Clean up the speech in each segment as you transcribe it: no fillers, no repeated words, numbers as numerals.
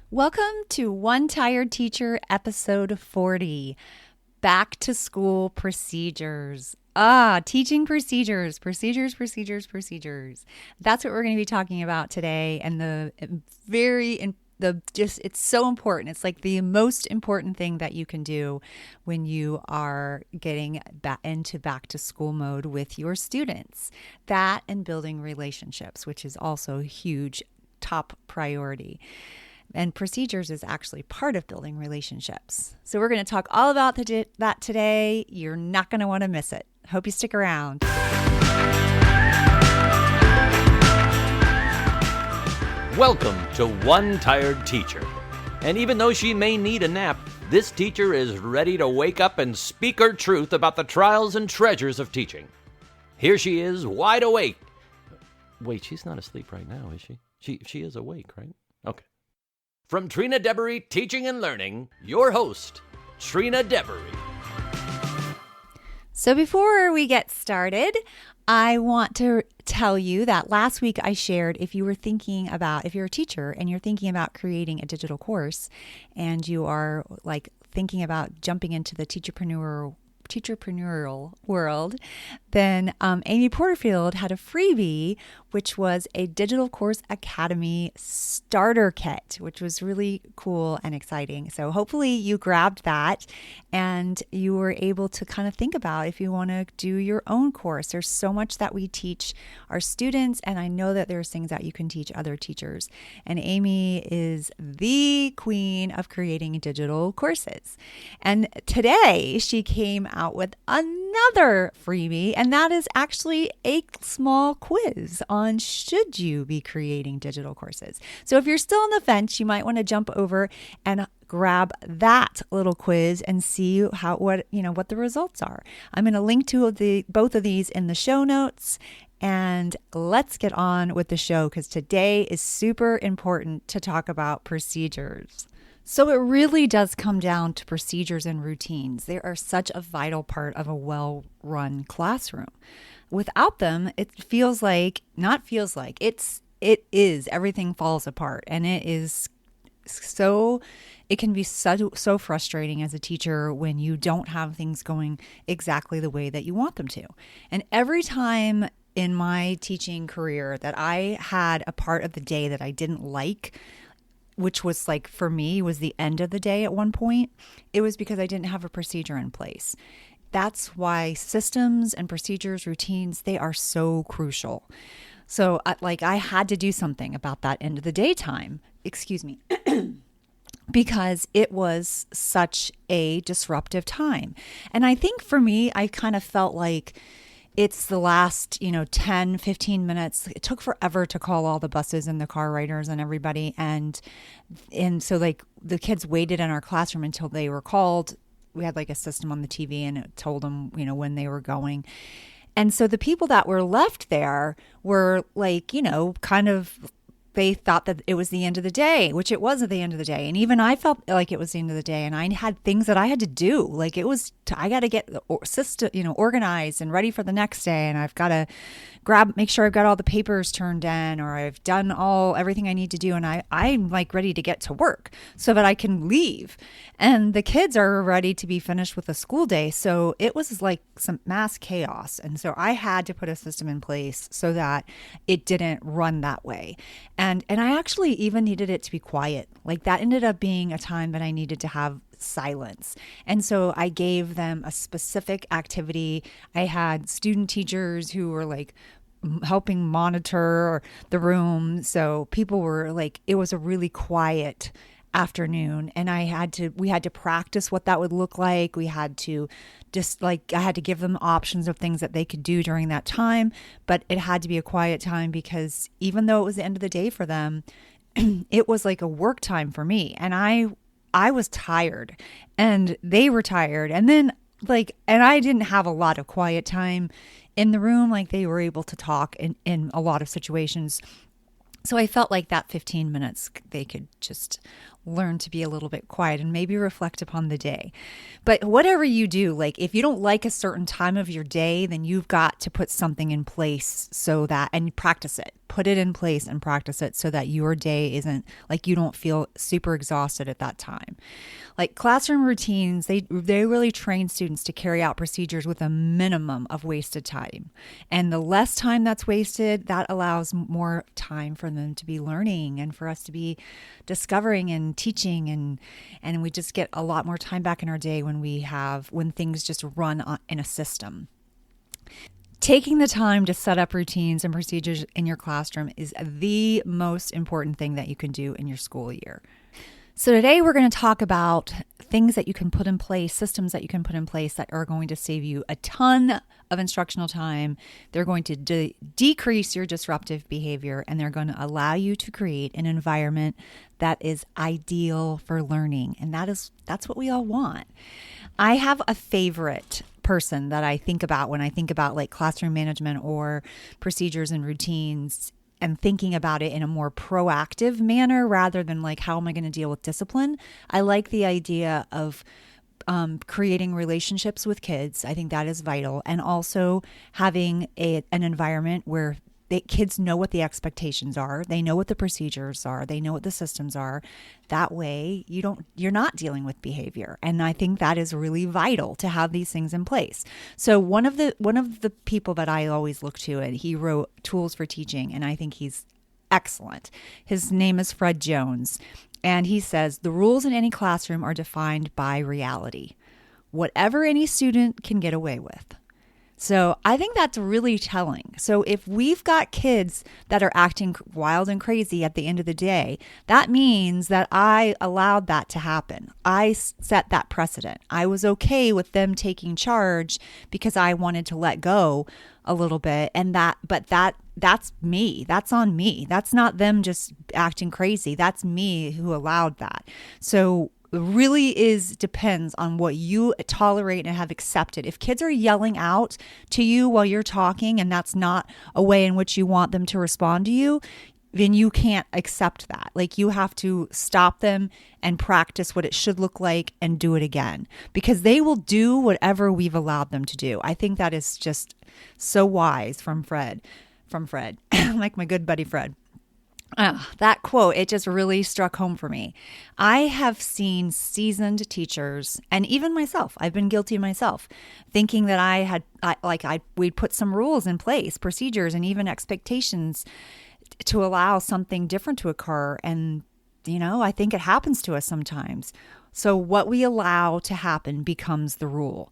Welcome to One Tired Teacher, episode 40, Back to School Procedures. Teaching procedures. That's what we're going to be talking about today. And it's so important. It's like the most important thing that you can do when you are getting into back to school mode with your students. That and building relationships, which is also a huge top priority. And procedures is actually part of building relationships. So we're going to talk all about that today. You're not going to want to miss it. Hope you stick around. Welcome to One Tired Teacher. And even though she may need a nap, this teacher is ready to wake up and speak her truth about the trials and treasures of teaching. Here she is, wide awake. Wait, she's not asleep right now, is she? She is awake, right? Okay. From Trina Debery Teaching and Learning, your host, Trina Debery. So before we get started, I want to tell you that last week I shared if you're a teacher and you're thinking about creating a digital course and you are thinking about jumping into the teacherpreneurial world, then Amy Porterfield had a freebie, which was a Digital Course Academy starter kit, which was really cool and exciting. So hopefully you grabbed that and you were able to kind of think about if you want to do your own course. There's so much that we teach our students, and I know that there's things that you can teach other teachers. And Amy is the queen of creating digital courses. And today she came out with another freebie, and that is actually a small quiz on should you be creating digital courses. So if you're still on the fence, you might want to jump over and grab that little quiz and see what the results are. I'm going to link to both of these in the show notes. And let's get on with the show, because today is super important to talk about procedures. So it really does come down to procedures and routines. They are such a vital part of a well-run classroom. Without them, it is everything falls apart, and it can be so frustrating as a teacher when you don't have things going exactly the way that you want them to. And every time in my teaching career that I had a part of the day that I didn't like, which was for me was the end of the day at one point, it was because I didn't have a procedure in place. That's why systems and procedures, routines, they are so crucial. So I had to do something about that end of the day time, because it was such a disruptive time. And I think for me, I kind of felt like it's the last, 10, 15 minutes. It took forever to call all the buses and the car riders and everybody. And so the kids waited in our classroom until they were called. We had a system on the TV and it told them, when they were going. And so the people that were left there were they thought that it was the end of the day, which it wasn't the end of the day. And even I felt like it was the end of the day. And I had things that I had to do. I got to get the system, organized and ready for the next day. And I've got to make sure I've got all the papers turned in, or I've done everything I need to do. And I'm ready to get to work so that I can leave. And the kids are ready to be finished with the school day. So it was some mass chaos. And so I had to put a system in place so that it didn't run that way. And I actually even needed it to be quiet. That ended up being a time that I needed to have silence. And so I gave them a specific activity. I had student teachers who were helping monitor the room. So people were it was a really quiet afternoon, and we had to practice what that would look like. We had to I had to give them options of things that they could do during that time, but it had to be a quiet time because even though it was the end of the day for them, it was a work time for me. And I was tired and they were tired. And then and I didn't have a lot of quiet time in the room. They were able to talk in a lot of situations. So I felt like that 15 minutes, they could just learn to be a little bit quiet and maybe reflect upon the day. But whatever you do, if you don't like a certain time of your day, then you've got to put something in place and practice it. put it in place and practice it so that your day isn't like you don't feel super exhausted at that time. Like classroom routines, they really train students to carry out procedures with a minimum of wasted time. And the less time that's wasted, that allows more time for them to be learning and for us to be discovering and teaching, and we just get a lot more time back in our day when things just run in a system. Taking the time to set up routines and procedures in your classroom is the most important thing that you can do in your school year. So today we're going to talk about things that you can put in place, systems that you can put in place that are going to save you a ton of instructional time. They're going to decrease your disruptive behavior, and they're going to allow you to create an environment that is ideal for learning. And that's what we all want. I have a favorite person that I think about when I think about like classroom management or procedures and routines, and thinking about it in a more proactive manner rather than like, how am I going to deal with discipline? I like the idea of creating relationships with kids. I think that is vital. And also having an environment where kids know what the expectations are. They know what the procedures are. They know what the systems are. That way you're not dealing with behavior. And I think that is really vital to have these things in place. So one of the people that I always look to, and he wrote Tools for Teaching, and I think he's excellent. His name is Fred Jones. And he says, the rules in any classroom are defined by reality. Whatever any student can get away with. So I think that's really telling. So if we've got kids that are acting wild and crazy at the end of the day, that means that I allowed that to happen. I set that precedent. I was okay with them taking charge because I wanted to let go a little bit. That's me. That's on me. That's not them just acting crazy. That's me who allowed that. So really depends on what you tolerate and have accepted. If kids are yelling out to you while you're talking and that's not a way in which you want them to respond to you, then you can't accept that. Like, you have to stop them and practice what it should look like and do it again, because they will do whatever we've allowed them to do. I think that is just so wise from Fred, like my good buddy Fred. That quote, it just really struck home for me. I have seen seasoned teachers, and even myself, I've been guilty myself, thinking that we'd put some rules in place, procedures, and even expectations to allow something different to occur. And, I think it happens to us sometimes. So what we allow to happen becomes the rule.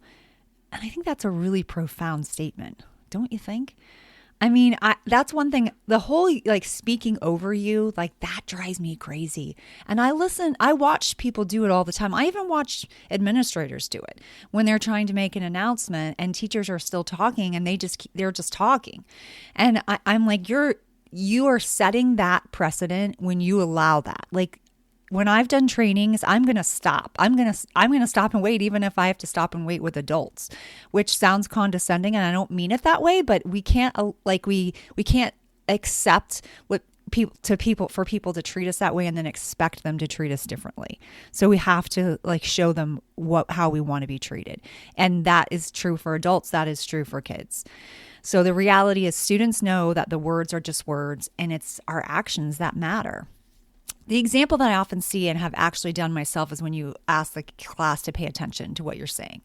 And I think that's a really profound statement, don't you think? I mean, that's one thing, the whole speaking over you, that drives me crazy. And I watch people do it all the time. I even watch administrators do it when they're trying to make an announcement and teachers are still talking and they're just talking. And I'm like, you are setting that precedent when you allow that. Like, when I've done trainings, I'm going to stop. I'm going to stop and wait, even if I have to stop and wait with adults, which sounds condescending, and I don't mean it that way, but we can't we can't accept for people to treat us that way and then expect them to treat us differently. So we have to show them how we want to be treated. And that is true for adults, that is true for kids. So the reality is students know that the words are just words, and it's our actions that matter. The example that I often see and have actually done myself is when you ask the class to pay attention to what you're saying.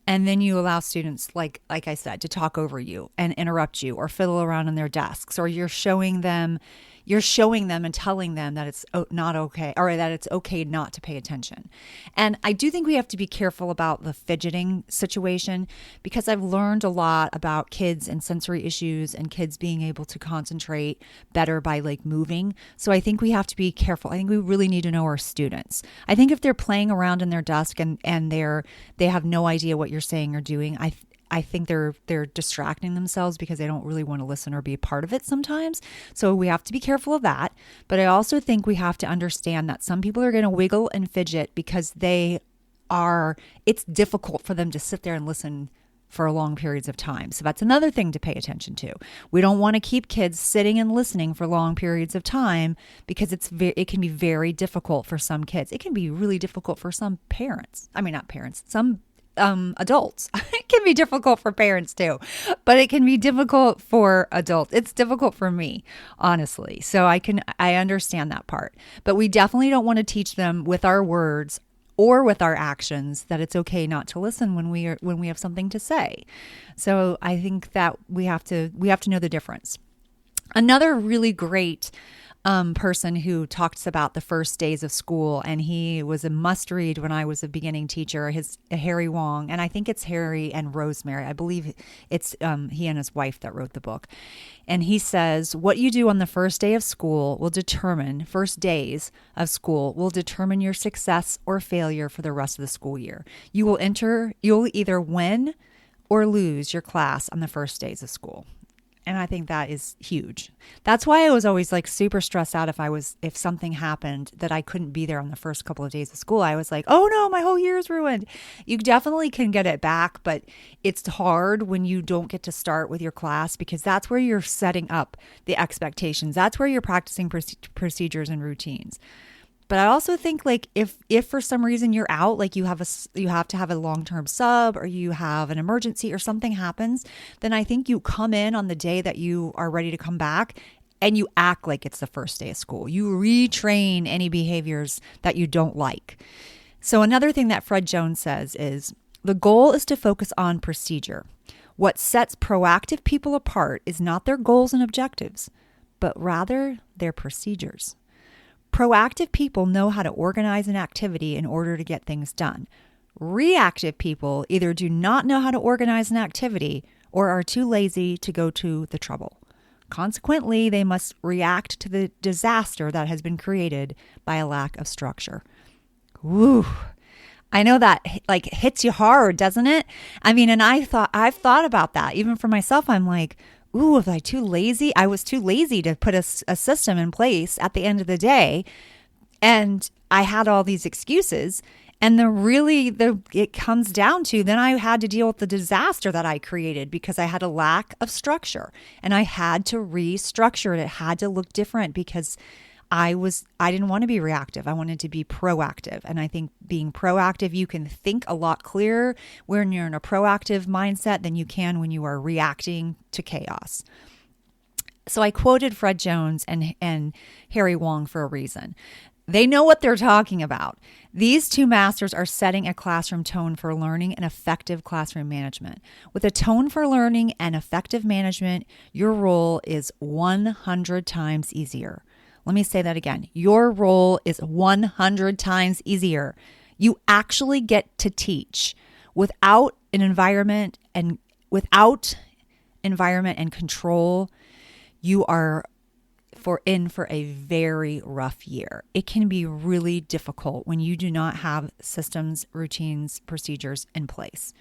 And then you allow students, like I said, to talk over you and interrupt you or fiddle around on their desks, or you're showing them and telling them that it's not okay, or that it's okay not to pay attention. And I do think we have to be careful about the fidgeting situation, because I've learned a lot about kids and sensory issues and kids being able to concentrate better by moving. So I think we have to be careful. I think we really need to know our students. I think if they're playing around in their desk and they have no idea what you're saying or doing, I think they're distracting themselves because they don't really want to listen or be a part of it sometimes. So we have to be careful of that. But I also think we have to understand that some people are going to wiggle and fidget because it's difficult for them to sit there and listen for long periods of time. So that's another thing to pay attention to. We don't want to keep kids sitting and listening for long periods of time, because it can be very difficult for some kids. It can be really difficult for some parents. I mean, not parents, some adults. It can be difficult for parents too, but it can be difficult for adults. It's difficult for me, honestly. So I understand that part, but we definitely don't want to teach them with our words or with our actions that it's okay not to listen when we have something to say. So I think that we have to know the difference. Another really great person who talks about the first days of school, and he was a must read when I was a beginning teacher, Harry Wong, and I think it's Harry and Rosemary. I believe it's he and his wife that wrote the book. And he says, what you do on the first day of school first days of school will determine your success or failure for the rest of the school year. You'll either win or lose your class on the first days of school. And I think that is huge. That's why I was always like super stressed out if something happened that I couldn't be there on the first couple of days of school. I was like, oh no, my whole year is ruined. You definitely can get it back, but it's hard when you don't get to start with your class, because that's where you're setting up the expectations. That's where you're practicing procedures and routines. But I also think like if for some reason you're out, like you have to have a long-term sub, or you have an emergency or something happens, then I think you come in on the day that you are ready to come back and you act like it's the first day of school. You retrain any behaviors that you don't like. So another thing that Fred Jones says is the goal is to focus on procedure. What sets proactive people apart is not their goals and objectives, but rather their procedures. Proactive people know how to organize an activity in order to get things done. Reactive people either do not know how to organize an activity or are too lazy to go to the trouble. Consequently, they must react to the disaster that has been created by a lack of structure. Woo. I know that like hits you hard, doesn't it? I mean, and I've thought about that. Even for myself, I'm like, ooh, was I too lazy? I was too lazy to put a system in place at the end of the day. And I had all these excuses. And it comes down to, then I had to deal with the disaster that I created because I had a lack of structure. And I had to restructure it. It had to look different because I didn't want to be reactive. I wanted to be proactive. And I think being proactive, you can think a lot clearer when you're in a proactive mindset than you can when you are reacting to chaos. So I quoted Fred Jones and Harry Wong for a reason. They know what they're talking about. These two masters are setting a classroom tone for learning and effective classroom management. With a tone for learning and effective management, your role is 100 times easier. Let me say that again. Your role is 100 times easier. You actually get to teach without environment and control. You are in for a very rough year. It can be really difficult when you do not have systems, routines, procedures in place.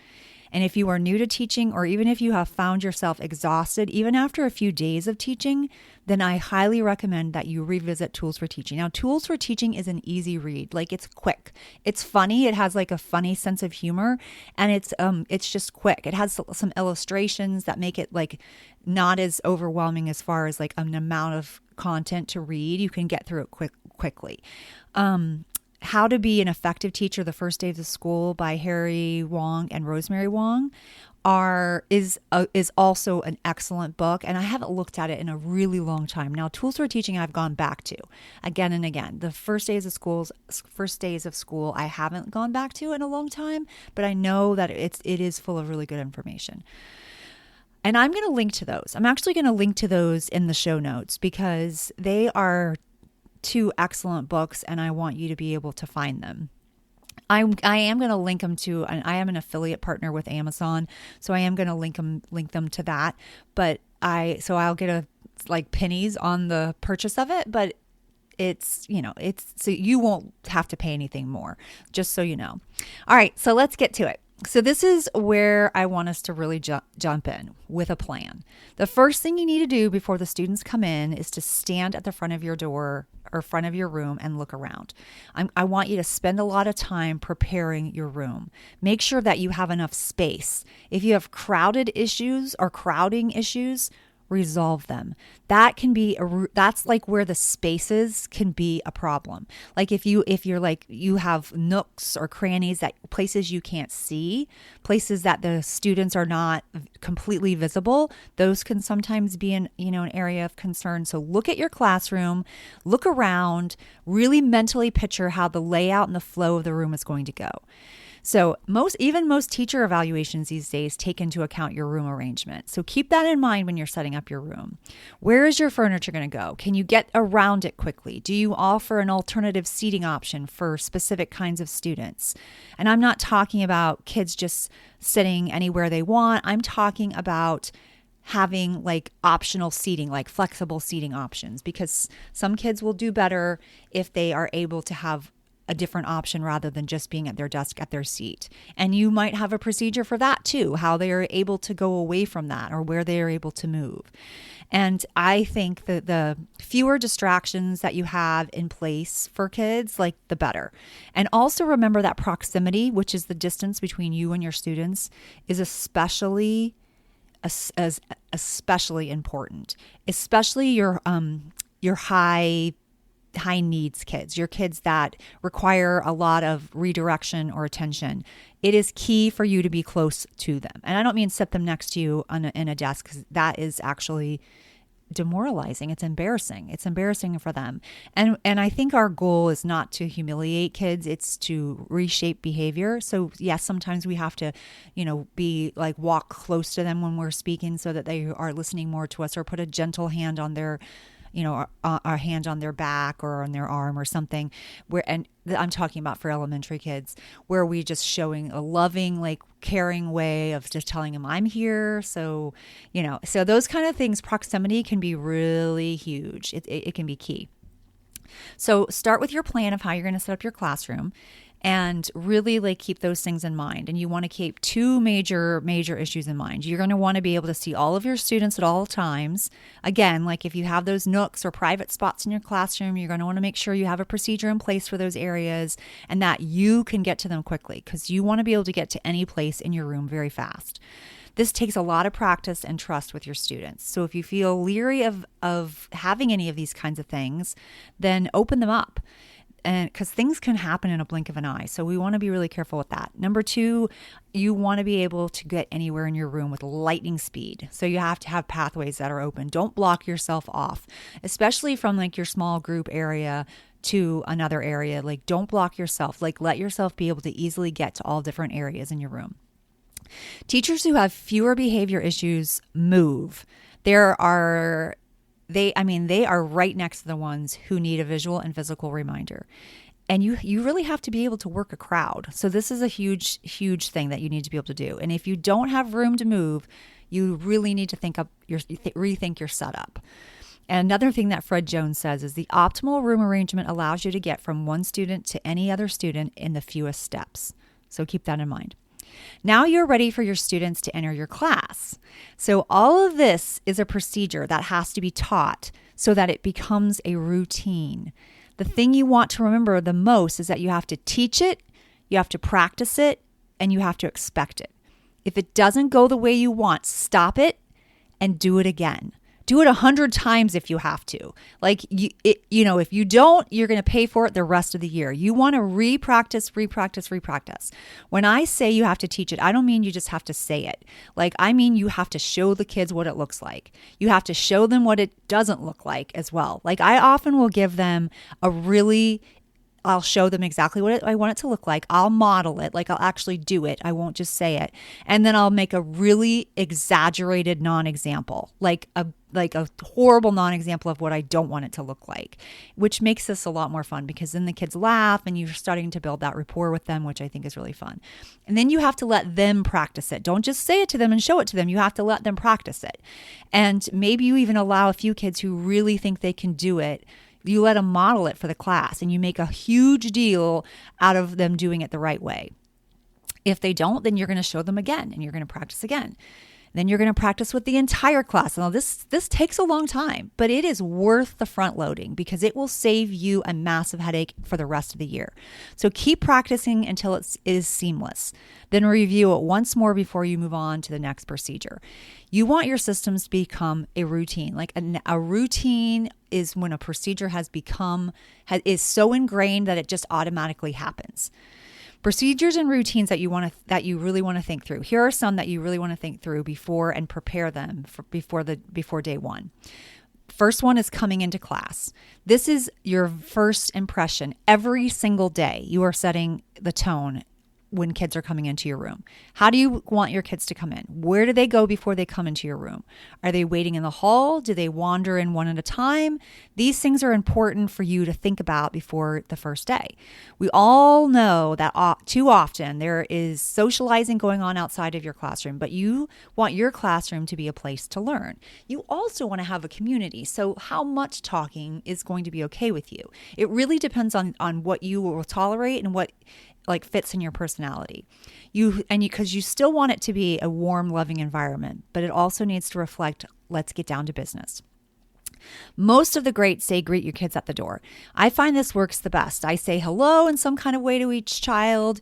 And if you are new to teaching, or even if you have found yourself exhausted, even after a few days of teaching, then I highly recommend that you revisit Tools for Teaching. Now, Tools for Teaching is an easy read. Like, it's quick. It's funny. It has like a funny sense of humor, and it's just quick. It has some illustrations that make it like not as overwhelming as far as like an amount of content to read. You can get through it quickly. How to Be an Effective Teacher, The First Days of School by Harry Wong and Rosemary Wong is also an excellent book, and I haven't looked at it in a really long time. Now, Tools for Teaching I've gone back to again and again. The First Days of School I haven't gone back to in a long time, but I know that it is full of really good information. And I'm going to link to those. I'm actually going to link to those in the show notes because they are two excellent books, and I want you to be able to find them. I am going to link them to, and I am an affiliate partner with Amazon, so I am going to link them to that. But I'll get pennies on the purchase of it, but it's so you won't have to pay anything more, just so you know. All right, so let's get to it. So this is where I want us to really jump in with a plan. The first thing you need to do before the students come in is to stand at the front of your door or front of your room and look around. I want you to spend a lot of time preparing your room. Make sure that you have enough space. If you have crowding issues, resolve them. That can be that's like where the spaces can be a problem. Like if you're like you have nooks or crannies, that places you can't see, places that the students are not completely visible, those can sometimes be an area of concern. So look at your classroom, look around, really mentally picture how the layout and the flow of the room is going to go. So most teacher evaluations these days take into account your room arrangement. So keep that in mind when you're setting up your room. Where is your furniture going to go? Can you get around it quickly? Do you offer an alternative seating option for specific kinds of students? And I'm not talking about kids just sitting anywhere they want. I'm talking about having like optional seating, like flexible seating options, because some kids will do better if they are able to have a different option rather than just being at their desk at their seat. And you might have a procedure for that too, how they are able to go away from that or where they are able to move. And I think that the fewer distractions that you have in place for kids, like the better. And also remember that proximity, which is the distance between you and your students, is especially important, especially your high needs kids, your kids that require a lot of redirection or attention. It is key for you to be close to them. And I don't mean sit them next to you in a desk, because that is actually demoralizing. It's embarrassing. It's embarrassing for them. And I think our goal is not to humiliate kids. It's to reshape behavior. So yes, sometimes we have to, be like walk close to them when we're speaking so that they are listening more to us, or put a gentle hand on their our hand on their back or on their arm or something, and I'm talking about for elementary kids, where we just showing a loving, like caring way of just telling them I'm here. So, so those kind of things, proximity can be really huge. It can be key. So start with your plan of how you're going to set up your classroom, and really like keep those things in mind. And you want to keep two major issues in mind. You're going to want to be able to see all of your students at all times. Again, like if you have those nooks or private spots in your classroom, you're going to want to make sure you have a procedure in place for those areas and that you can get to them quickly, because you want to be able to get to any place in your room very fast. This takes a lot of practice and trust with your students. So if you feel leery of having any of these kinds of things, then open them up. And because things can happen in a blink of an eye. So we want to be really careful with that. Number two, you want to be able to get anywhere in your room with lightning speed. So you have to have pathways that are open. Don't block yourself off, especially from like your small group area to another area. Like don't block yourself. Like let yourself be able to easily get to all different areas in your room. Teachers who have fewer behavior issues move. They are right next to the ones who need a visual and physical reminder. And you really have to be able to work a crowd. So this is a huge, huge thing that you need to be able to do. And if you don't have room to move, you really need to rethink your setup. And another thing that Fred Jones says is the optimal room arrangement allows you to get from one student to any other student in the fewest steps. So keep that in mind. Now you're ready for your students to enter your class. So all of this is a procedure that has to be taught so that it becomes a routine. The thing you want to remember the most is that you have to teach it, you have to practice it, and you have to expect it. If it doesn't go the way you want, stop it and do it again. Do it 100 times if you have to. Like, if you don't, you're going to pay for it the rest of the year. You want to repractice. When I say you have to teach it, I don't mean you just have to say it. Like, I mean you have to show the kids what it looks like. You have to show them what it doesn't look like as well. Like, I often will give them I'll show them exactly what I want it to look like. I'll model it, like I'll actually do it. I won't just say it. And then I'll make a really exaggerated non-example, like a horrible non-example of what I don't want it to look like, which makes this a lot more fun because then the kids laugh and you're starting to build that rapport with them, which I think is really fun. And then you have to let them practice it. Don't just say it to them and show it to them. You have to let them practice it. And maybe you even allow a few kids who really think they can do it. You let them model it for the class and you make a huge deal out of them doing it the right way. If they don't, then you're going to show them again and you're going to practice again. Then you're going to practice with the entire class. Now this takes a long time, but it is worth the front loading because it will save you a massive headache for the rest of the year. So keep practicing until it is seamless. Then review it once more before you move on to the next procedure. You want your systems to become a routine. Like a routine is when a procedure is so ingrained that it just automatically happens. Procedures and routines that you really want to think through. Here are some that you really want to think through before and prepare them before day one. First one is coming into class. This is your first impression. Every single day, you are setting the tone when kids are coming into your room. How do you want your kids to come in? Where do they go before they come into your room? Are they waiting in the hall? Do they wander in one at a time? These things are important for you to think about before the first day. We all know that too often there is socializing going on outside of your classroom, but you want your classroom to be a place to learn. You also want to have a community. So how much talking is going to be okay with you? It really depends on what you will tolerate and what fits in your personality. Because you still want it to be a warm, loving environment, but it also needs to reflect, let's get down to business. Most of the greats say greet your kids at the door. I find this works the best. I say hello in some kind of way to each child,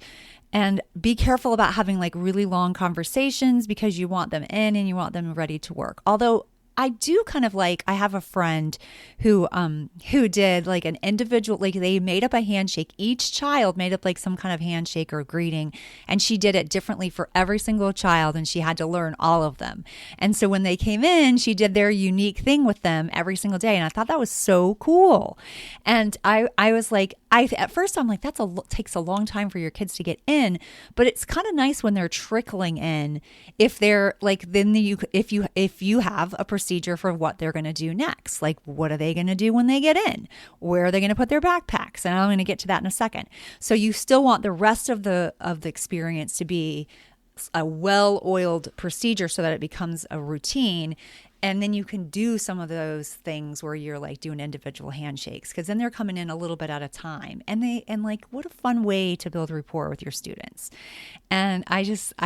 and be careful about having really long conversations because you want them in and you want them ready to work. Although I do I have a friend who did an individual, they made up a handshake. Each child made up some kind of handshake or greeting, and she did it differently for every single child, and she had to learn all of them. And so when they came in, she did their unique thing with them every single day, and I thought that was so cool. And I was at first I'm like, takes a long time for your kids to get in, but it's kind of nice when they're trickling in. If they're if you have a procedure for what they're going to do next, what are they going to do when they get in? Where are they going to put their backpacks? And I'm going to get to that in a second. So you still want the rest of the experience to be a well-oiled procedure so that it becomes a routine. And then you can do some of those things where you're doing individual handshakes, because then they're coming in a little bit at a time. And what a fun way to build rapport with your students. And I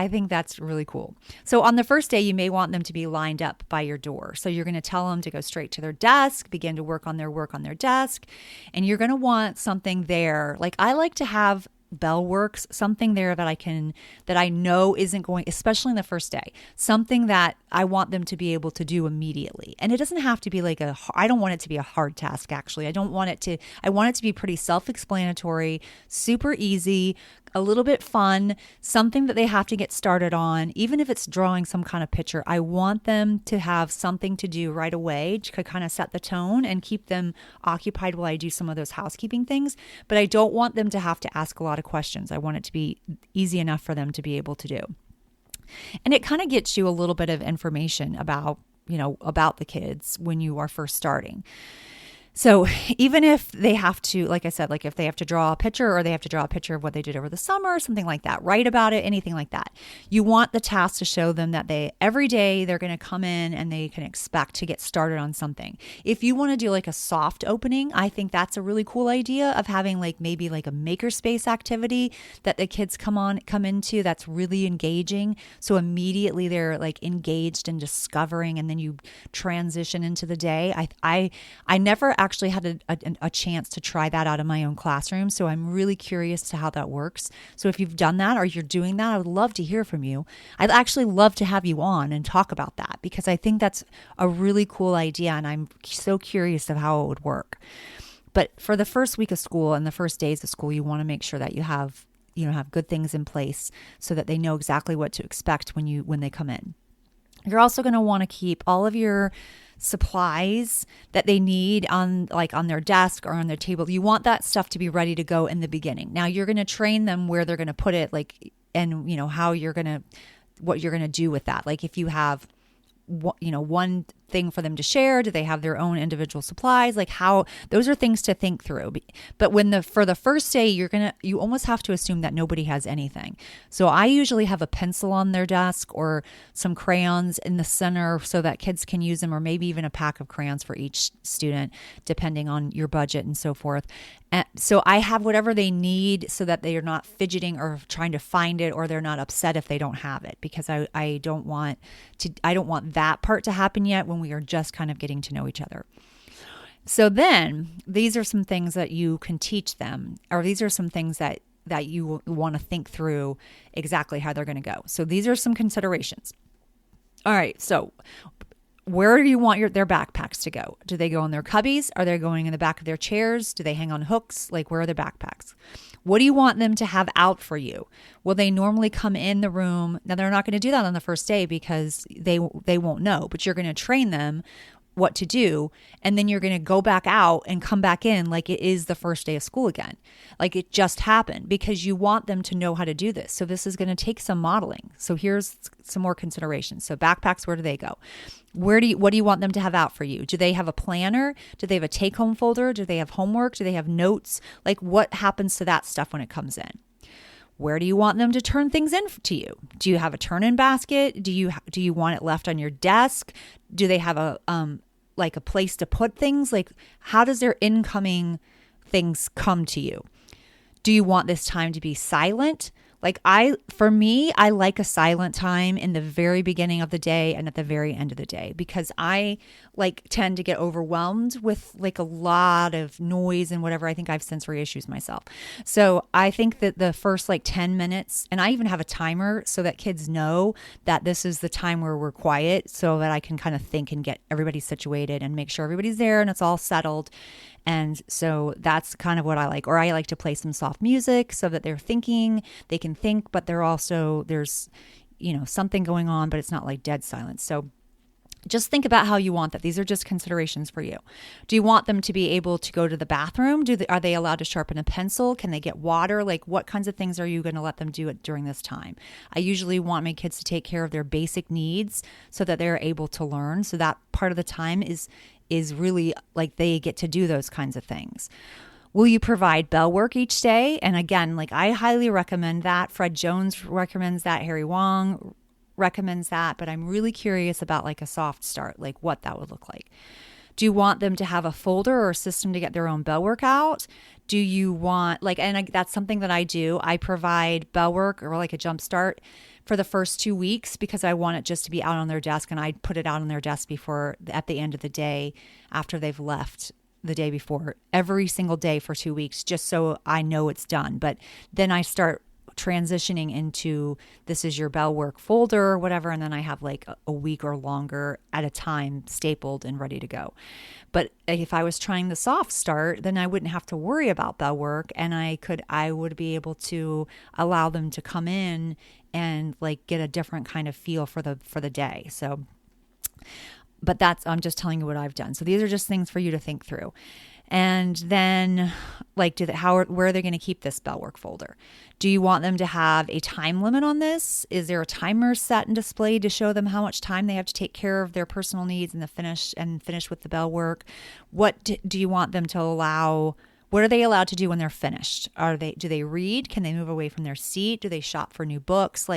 think that's really cool. So on the first day, you may want them to be lined up by your door. So you're going to tell them to go straight to their desk, begin to work on their desk. And you're going to want something there. I like to have bell works, something there that I know isn't going, especially in the first day, something that I want them to be able to do immediately. And it doesn't have to be I don't want it to be a hard task, actually. I want it to be pretty self-explanatory, super easy, a little bit fun, something that they have to get started on. Even if it's drawing some kind of picture, I want them to have something to do right away to kind of set the tone and keep them occupied while I do some of those housekeeping things. But I don't want them to have to ask a lot of questions. I want it to be easy enough for them to be able to do. And it kind of gets you a little bit of information about the kids when you are first starting. So even if they have to, like I said, if they have to draw a picture or they have to draw a picture of what they did over the summer, something like that, write about it, anything like that. You want the task to show them that every day they're going to come in and they can expect to get started on something. If you want to do a soft opening, I think that's a really cool idea of having maybe a makerspace activity that the kids come into that's really engaging. So immediately they're engaged and discovering, and then you transition into the day. I never actually had a chance to try that out in my own classroom. So I'm really curious to how that works. So if you've done that or you're doing that, I would love to hear from you. I'd actually love to have you on and talk about that, because I think that's a really cool idea. And I'm so curious of how it would work. But for the first week of school and the first days of school, you want to make sure that you have good things in place so that they know exactly what to expect when they come in. You're also going to want to keep all of your supplies that they need on their desk or on their table. You want that stuff to be ready to go in the beginning. Now you're going to train them where they're going to put it, what you're going to do with that. If you have one thing for them to share? Do they have their own individual supplies? Like how, those are things to think through. But for the first day, you almost have to assume that nobody has anything. So I usually have a pencil on their desk or some crayons in the center so that kids can use them, or maybe even a pack of crayons for each student, depending on your budget and so forth. And so I have whatever they need so that they are not fidgeting or trying to find it, or they're not upset if they don't have it, because I don't want that part to happen yet when we are just kind of getting to know each other. So then these are some things that you can teach them, or these are some things that you want to think through exactly how they're going to go. So these are some considerations. All right. So where do you want their backpacks to go? Do they go in their cubbies? Are they going in the back of their chairs? Do they hang on hooks? Like, where are their backpacks? What do you want them to have out for you? Will they normally come in the room? Now, they're not going to do that on the first day because they won't know, but you're going to train them what to do. And then you're going to go back out and come back in like it is the first day of school again. Like it just happened, because you want them to know how to do this. So this is going to take some modeling. So here's some more considerations. So backpacks, where do they go? What do you want them to have out for you? Do they have a planner? Do they have a take-home folder? Do they have homework? Do they have notes? Like, what happens to that stuff when it comes in? Where do you want them to turn things in to you? Do you have a turn-in basket? Do you want it left on your desk? Do they have a place to put things? Like, how does their incoming things come to you? Do you want this time to be silent? Like for me, I like a silent time in the very beginning of the day and at the very end of the day, because I tend to get overwhelmed with a lot of noise and whatever. I think I have sensory issues myself. So I think that the first 10 minutes, and I even have a timer so that kids know that this is the time where we're quiet, so that I can kind of think and get everybody situated and make sure everybody's there and it's all settled. And so that's kind of what I like. Or I like to play some soft music so that they're thinking, they can think, but there's, something going on, but it's not like dead silence. So just think about how you want that. These are just considerations for you. Do you want them to be able to go to the bathroom? Are they allowed to sharpen a pencil? Can they get water? Like, what kinds of things are you going to let them do during this time? I usually want my kids to take care of their basic needs so that they're able to learn. So that part of the time is really they get to do those kinds of things. Will you provide bell work each day? And again, I highly recommend that. Fred Jones recommends that. Harry Wong recommends that. But I'm really curious about a soft start, what that would look like. Do you want them to have a folder or a system to get their own bell work out? Do you want that's something that I do. I provide bell work or a jump start for the first 2 weeks, because I want it just to be out on their desk, and I put it out on their desk at the end of the day after they've left the day before, every single day for 2 weeks, just so I know it's done. But then I start transitioning into, this is your bell work folder or whatever, and then I have a week or longer at a time stapled and ready to go. But if I was trying the soft start, then I wouldn't have to worry about bell work, and I would be able to allow them to come in and get a different kind of feel for the day. So, but I'm just telling you what I've done. So these are just things for you to think through. And then where are they going to keep this bell work folder? Do you want them to have a time limit on this? Is there a timer set and displayed to show them how much time they have to take care of their personal needs and finish with the bell work? What do you want them to allow? What are they allowed to do when they're finished? Do they read? Can they move away from their seat? Do they shop for new books?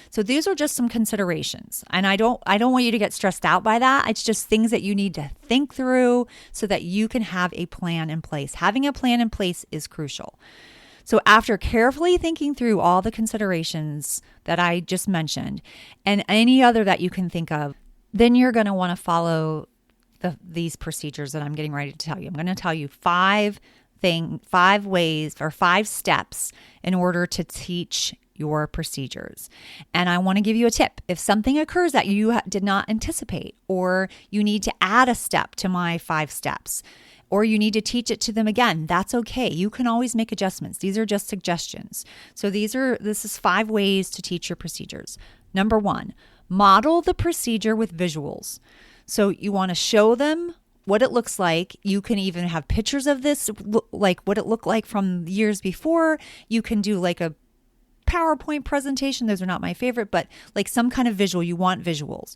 So these are just some considerations. And I don't want you to get stressed out by that. It's just things that you need to think through so that you can have a plan in place. Having a plan in place is crucial. So after carefully thinking through all the considerations that I just mentioned and any other that you can think of, then you're going to want to follow these procedures that I'm getting ready to tell you. I'm going to tell you 5 ways or 5 steps in order to teach your procedures. And I want to give you a tip. If something occurs that you did not anticipate, or you need to add a step to my 5 steps, or you need to teach it to them again, that's okay. You can always make adjustments. These are just suggestions. So this is 5 ways to teach your procedures. Number 1, model the procedure with visuals. So you want to show them what it looks like. You can even have pictures of this, like what it looked like from years before. You can do a PowerPoint presentation. Those are not my favorite, but some kind of visual. You want visuals.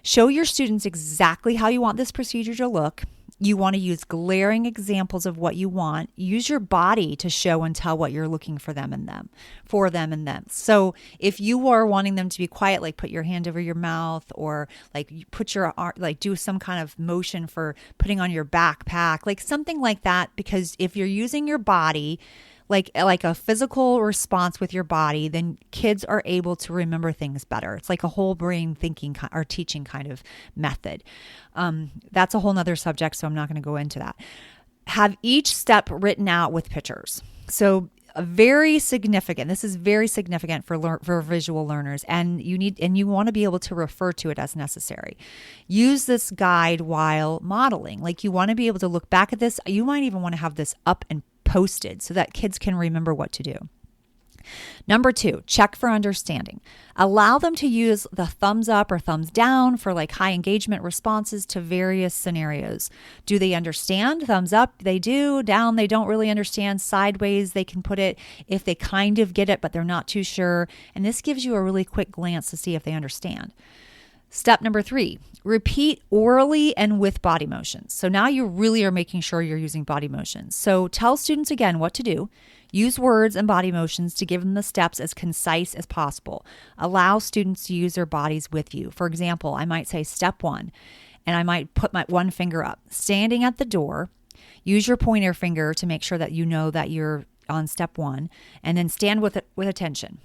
Show your students exactly how you want this procedure to look. You want to use glaring examples of what you want. Use your body to show and tell what you're looking for them and them. So if you are wanting them to be quiet, like put your hand over your mouth, or like you put your arm, like do some kind of motion for putting on your backpack, like something like that. Because if you're using your body, like a physical response with your body, then kids are able to remember things better. It's like a whole brain thinking or teaching kind of method. That's a whole nother subject, so I'm not going to go into that. Have each step written out with pictures. So this is very significant for visual learners, and you want to be able to refer to it as necessary. Use this guide while modeling. Like, you want to be able to look back at this. You might even want to have this up and posted so that kids can remember what to do. Number 2, check for understanding. Allow them to use the thumbs up or thumbs down for like high engagement responses to various scenarios. Do they understand? Thumbs up, they do. Down, they don't really understand. Sideways, they can put it if they kind of get it, but they're not too sure. And this gives you a really quick glance to see if they understand. Step number 3, repeat orally and with body motions. So now you really are making sure you're using body motions. So tell students again what to do. Use words and body motions to give them the steps as concise as possible. Allow students to use their bodies with you. For example, I might say step 1, and I might put my one finger up. Standing at the door, use your pointer finger to make sure that you know that you're on step 1, and then stand with attention.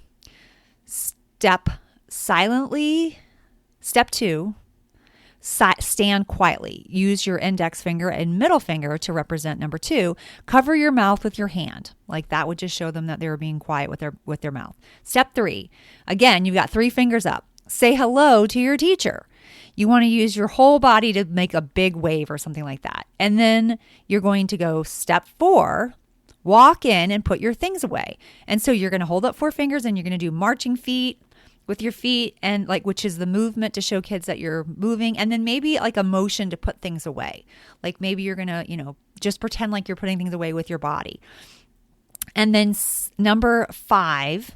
Step silently. Step 2, stand quietly. Use your index finger and middle finger to represent number 2. Cover your mouth with your hand. Like that would just show them that they were being quiet with their mouth. Step 3, again, you've got 3 fingers up. Say hello to your teacher. You want to use your whole body to make a big wave or something like that. And then you're going to go step 4, walk in and put your things away. And so you're going to hold up 4 fingers and you're going to do marching feet with your feet, and which is the movement to show kids that you're moving, and then maybe like a motion to put things away. Like maybe you're going to, just pretend like you're putting things away with your body. And then number 5,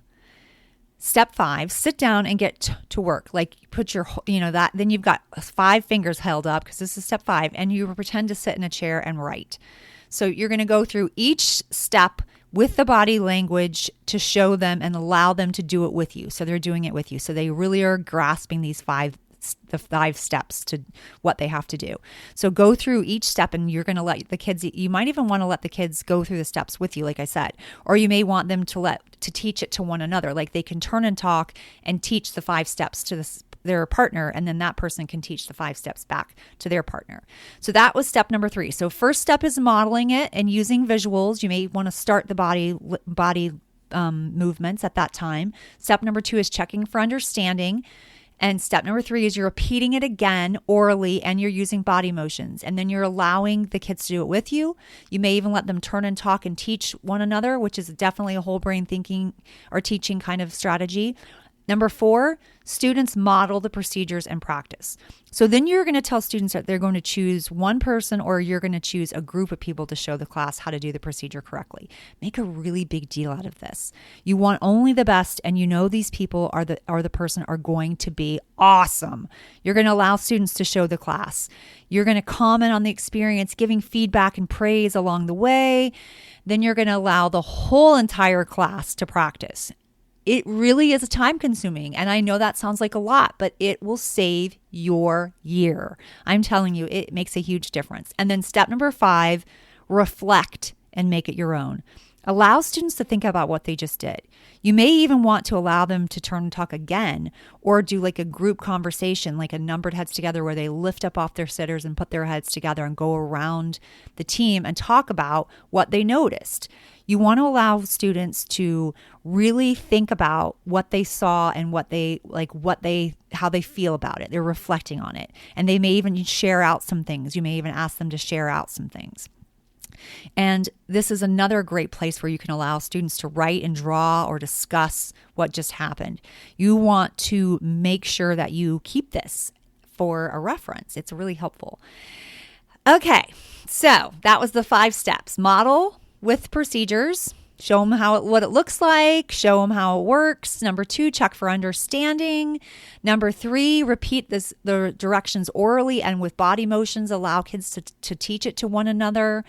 step 5, sit down and get to work. Like put your, then you've got 5 fingers held up because this is step 5, and you pretend to sit in a chair and write. So you're going to go through each step with the body language to show them and allow them to do it with you. So they're doing it with you. So they really are grasping the 5 steps to what they have to do. So go through each step, and you're going to let the kids, you might even want to let the kids go through the steps with you, like I said, or you may want them to teach it to one another. Like they can turn and talk and teach the 5 steps to their partner, and then that person can teach the 5 steps back to their partner. So that was step number 3. So first step is modeling it and using visuals. You may want to start the body movements at that time. Step number 2 is checking for understanding. And step number 3 is you're repeating it again orally, and you're using body motions. And then you're allowing the kids to do it with you. You may even let them turn and talk and teach one another, which is definitely a whole brain thinking or teaching kind of strategy. Number 4, students model the procedures and practice. So then you're going to tell students that they're going to choose one person, or you're going to choose a group of people to show the class how to do the procedure correctly. Make a really big deal out of this. You want only the best, and these people are going to be awesome. You're going to allow students to show the class. You're going to comment on the experience, giving feedback and praise along the way. Then you're going to allow the whole entire class to practice. It really is time consuming. And I know that sounds like a lot, but it will save your year. I'm telling you, it makes a huge difference. And then step number 5, reflect and make it your own. Allow students to think about what they just did. You may even want to allow them to turn and talk again, or do like a group conversation, like a numbered heads together, where they lift up off their sitters and put their heads together and go around the team and talk about what they noticed. You want to allow students to really think about what they saw and how they feel about it. They're reflecting on it. And they may even share out some things. You may even ask them to share out some things. And this is another great place where you can allow students to write and draw or discuss what just happened. You want to make sure that you keep this for a reference. It's really helpful. Okay, so that was the 5 steps. Model with procedures, Show them what it looks like. Show them how it works. Number 2, check for understanding. Number 3, repeat the directions orally and with body motions. Allow kids to teach it to one another.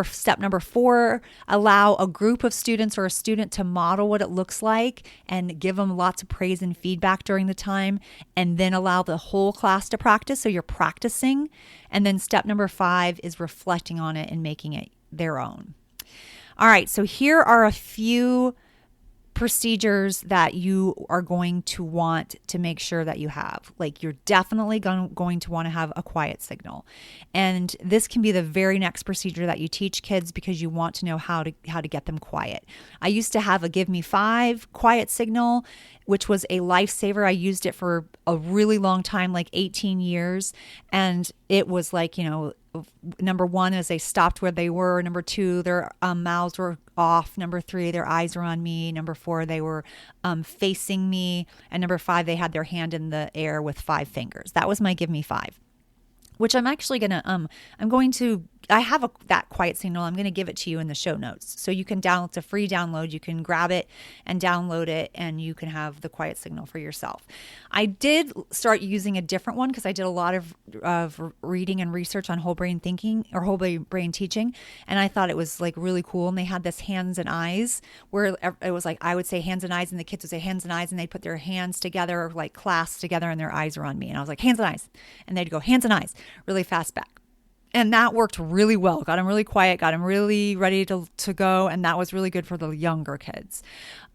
Step number 4, allow a group of students or a student to model what it looks like and give them lots of praise and feedback during the time. And then allow the whole class to practice. So you're practicing. And then step number 5 is reflecting on it and making it their own. All right, so here are a few procedures that you are going to want to make sure that you have. Like, you're definitely going to want to have a quiet signal. And this can be the very next procedure that you teach kids because you want to know how to get them quiet. I used to have a give me 5 quiet signal, which was a lifesaver. I used it for a really long time, like 18 years. And it was like, number 1 is they stopped where they were. Number 2, their mouths were off. Number 3, their eyes were on me. Number 4, they were facing me. And number 5, they had their hand in the air with 5 fingers. That was my give me 5, which I'm actually going to, I have that quiet signal. I'm going to give it to you in the show notes. So you can it's a free download. You can grab it and download it, and you can have the quiet signal for yourself. I did start using a different one because I did a lot of reading and research on whole brain thinking or whole brain teaching. And I thought it was like really cool. And they had this hands and eyes where it was like, I would say hands and eyes and the kids would say hands and eyes, and they'd put their hands together, like clasped together, and their eyes were on me. And I was like, hands and eyes. And they'd go hands and eyes really fast back. And that worked really well. Got them really quiet, got them really ready to go. And that was really good for the younger kids.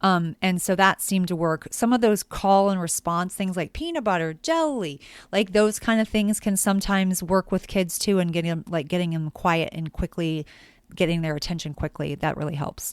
And so that seemed to work. Some of those call and response things like peanut butter, jelly, like those kind of things can sometimes work with kids too, and getting them quiet and quickly getting their attention quickly. That really helps.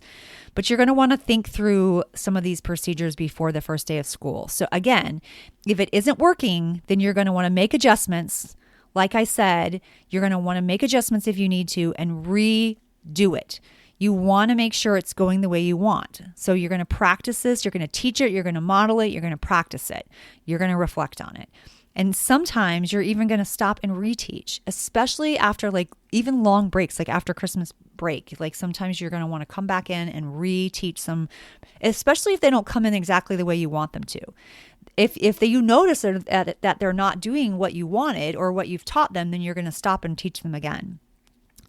But you're going to want to think through some of these procedures before the first day of school. So again, if it isn't working, then you're going to want to make adjustments. Like I said, you're going to want to make adjustments if you need to and redo it. You want to make sure it's going the way you want. So you're going to practice this. You're going to teach it. You're going to model it. You're going to practice it. You're going to reflect on it. And sometimes you're even going to stop and reteach, especially after like even long breaks, like after Christmas break. Like sometimes you're going to want to come back in and reteach some, especially if they don't come in exactly the way you want them to. If you notice that they're not doing what you wanted or what you've taught them, then you're going to stop and teach them again.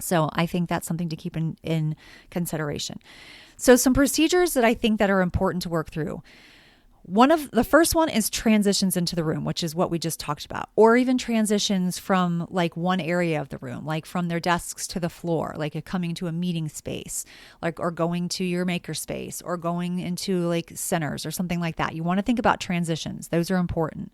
So I think that's something to keep in consideration. So some procedures that I think that are important to work through. The first one is transitions into the room, which is what we just talked about, or even transitions from like one area of the room, like from their desks to the floor, like coming to a meeting space, like, or going to your maker space, or going into like centers or something like that. You want to think about transitions. Those are important.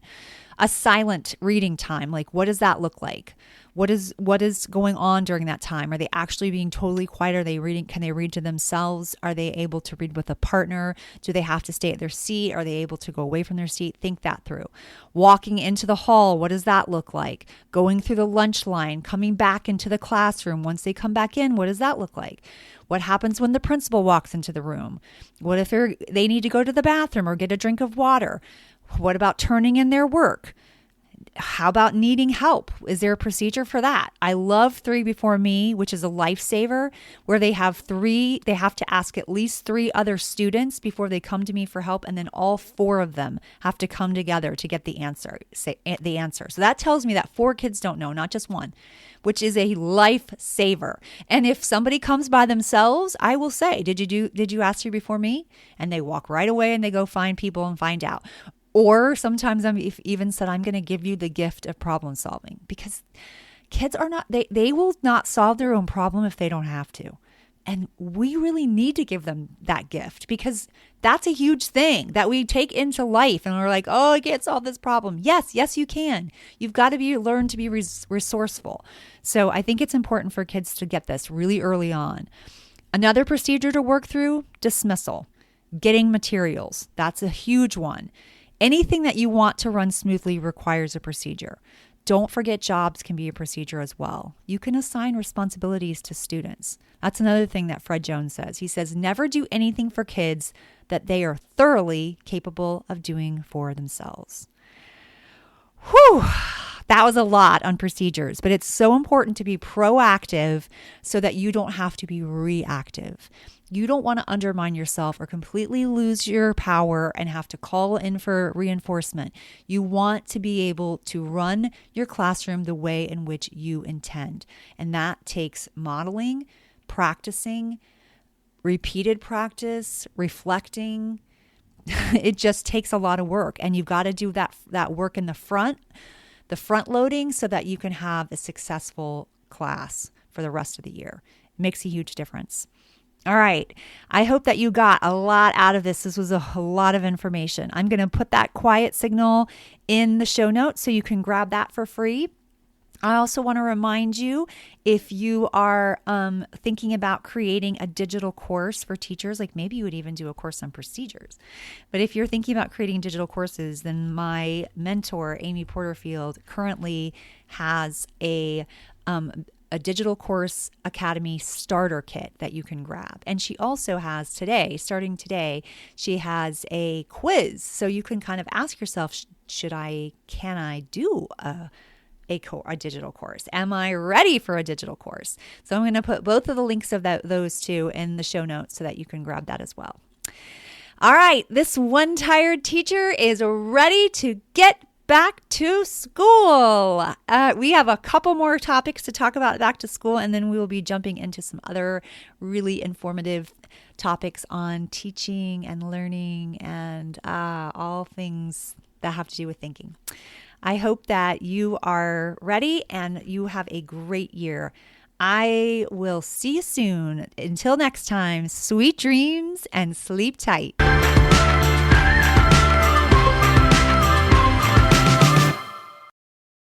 A silent reading time, like what does that look like? What is going on during that time? Are they actually being totally quiet? Are they reading? Can they read to themselves? Are they able to read with a partner? Do they have to stay at their seat? Are they able to go away from their seat? Think that through. Walking into the hall, what does that look like? Going through the lunch line, coming back into the classroom. Once they come back in, what does that look like? What happens when the principal walks into the room? What if they need to go to the bathroom or get a drink of water? What about turning in their work? How about needing help? Is there a procedure for that? I love 3 Before Me, which is a lifesaver where they have to ask at least 3 other students before they come to me for help. And then all 4 of them have to come together to get the answer. So that tells me that 4 kids don't know, not just 1, which is a lifesaver. And if somebody comes by themselves, I will say, did you ask 3 Before Me? And they walk right away and they go find people and find out. Or sometimes I'm even said, I'm going to give you the gift of problem solving, because kids are not, they will not solve their own problem if they don't have to. And we really need to give them that gift, because that's a huge thing that we take into life and we're like, oh, I can't solve this problem. Yes, you can. You've got to learn to be resourceful. So I think it's important for kids to get this really early on. Another procedure to work through, dismissal, getting materials. That's a huge one. Anything that you want to run smoothly requires a procedure. Don't forget, jobs can be a procedure as well. You can assign responsibilities to students. That's another thing that Fred Jones says. He says, never do anything for kids that they are thoroughly capable of doing for themselves. Whew. That was a lot on procedures, but it's so important to be proactive so that you don't have to be reactive. You don't want to undermine yourself or completely lose your power and have to call in for reinforcement. You want to be able to run your classroom the way in which you intend. And that takes modeling, practicing, repeated practice, reflecting. It just takes a lot of work. And you've got to do that work in the front loading, so that you can have a successful class for the rest of the year. It makes a huge difference. All right. I hope that you got a lot out of this. This was a lot of information. I'm going to put that quiet signal in the show notes so you can grab that for free. I also want to remind you, if you are thinking about creating a digital course for teachers, like maybe you would even do a course on procedures. But if you're thinking about creating digital courses, then my mentor, Amy Porterfield, currently has a Digital Course Academy starter kit that you can grab. And she also has starting today, she has a quiz. So you can kind of ask yourself, can I do a digital course? Am I ready for a digital course? So I'm going to put both of the links of those two in the show notes so that you can grab that as well. All right, this one tired teacher is ready to get back to school. We have a couple more topics to talk about back to school, and then we will be jumping into some other really informative topics on teaching and learning and all things that have to do with thinking. I hope that you are ready and you have a great year. I will see you soon. Until next time, sweet dreams and sleep tight.